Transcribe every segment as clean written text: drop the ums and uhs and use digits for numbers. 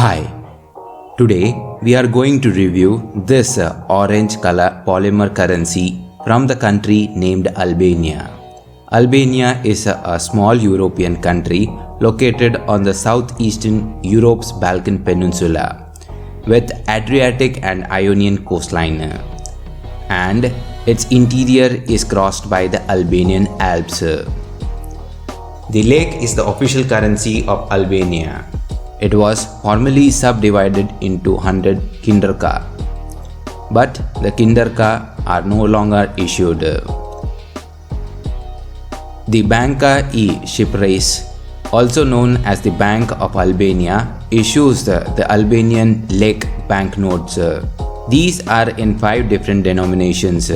Hi, today we are going to review this orange color polymer currency from the country named Albania. Albania is a small European country located on the southeastern Europe's Balkan Peninsula with Adriatic and Ionian coastline, and its interior is crossed by the Albanian Alps. The lek is the official currency of Albania. It was formerly subdivided into 100 kinderka, but the kinderka are no longer issued. The Banca e Shqipërisë, also known as the Bank of Albania, issues the Albanian lek banknotes. These are in 5 different denominations,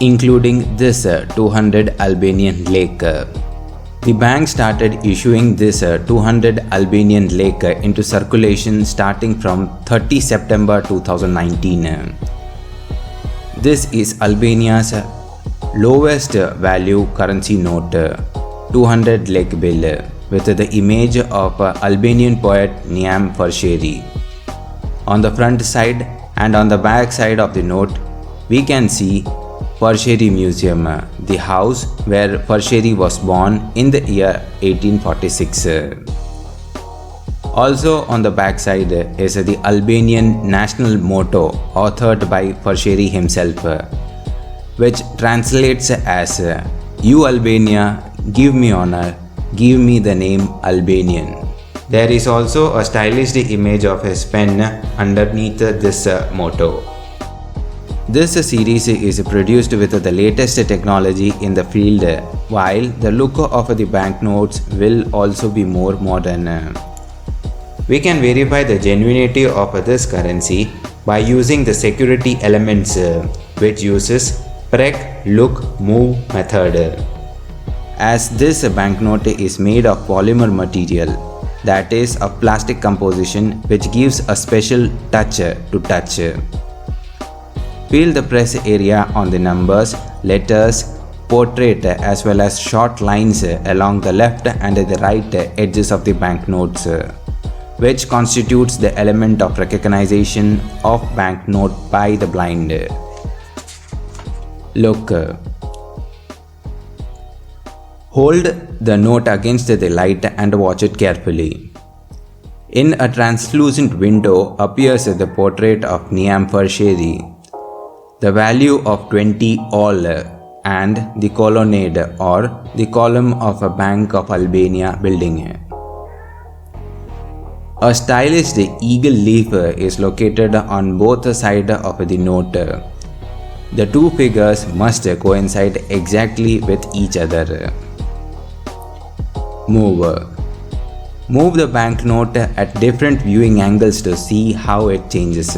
including this 200 Albanian lek. The bank started issuing this 200 Albanian lek into circulation starting from 30 September 2019. This is Albania's lowest value currency note, 200 lek bill, with the image of Albanian poet Niam Farsheri. On the front side and on the back side of the note, we can see Farsheri Museum, the house where Farsheri was born in the year 1846. Also on the back side is the Albanian national motto authored by Farsheri himself, which translates as "You Albania, give me honor, give me the name Albanian." There is also a stylish image of his pen underneath this motto. This series is produced with the latest technology in the field, while the look of the banknotes will also be more modern. We can verify the genuinity of this currency by using the security elements, which uses Prek Look Move method. As this banknote is made of polymer material, that is a plastic composition which gives a special touch to touch. Feel the press area on the numbers, letters, portrait as well as short lines along the left and the right edges of the banknotes, which constitutes the element of recognition of banknote by the blind. Look. Hold the note against the light and watch it carefully. In a translucent window appears the portrait of Niam Farsheri, the value of 20 all, and the colonnade or the column of a Bank of Albania building. A stylish eagle leaf is located on both sides of the note. The two figures must coincide exactly with each other. Move. Move the banknote at different viewing angles to see how it changes.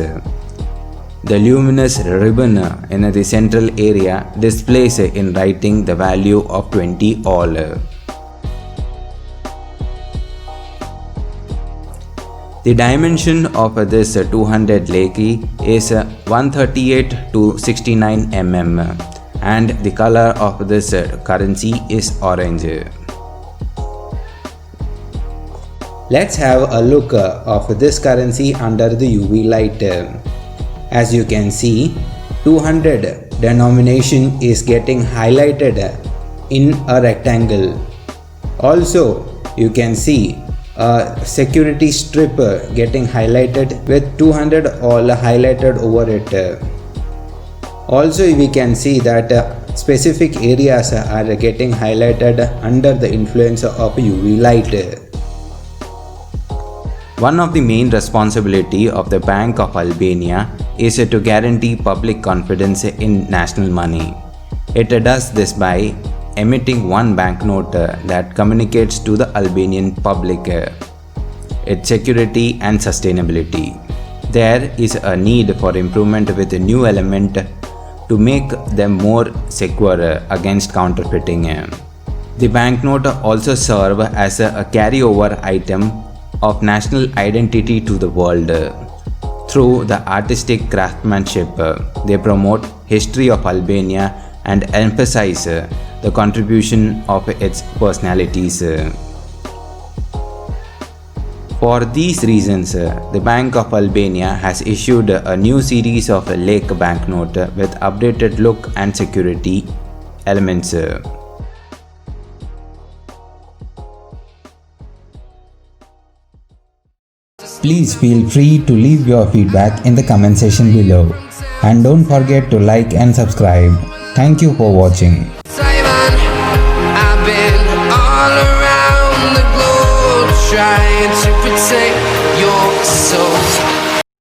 The luminous ribbon in the central area displays in writing the value of 20 all. The dimension of this 200 leki is 138 to 69 mm, and the color of this currency is orange. Let's have a look of this currency under the UV light. As you can see, 200 denomination is getting highlighted in a rectangle. Also, you can see a security strip getting highlighted with 200 all highlighted over it. Also, we can see that specific areas are getting highlighted under the influence of UV light. One of the main responsibility of the Bank of Albania is to guarantee public confidence in national money. It does this by emitting one banknote that communicates to the Albanian public its security and sustainability. There is a need for improvement with a new element to make them more secure against counterfeiting. The banknote also serve as a carryover item of national identity to the world. Through the artistic craftsmanship, they promote history of Albania and emphasize the contribution of its personalities. For these reasons, the Bank of Albania has issued a new series of Lek banknote with updated look and security elements. Please feel free to leave your feedback in the comment section below, and don't forget to like and subscribe. Thank you for watching. Simon, I've been all around the globe trying to protect your soul.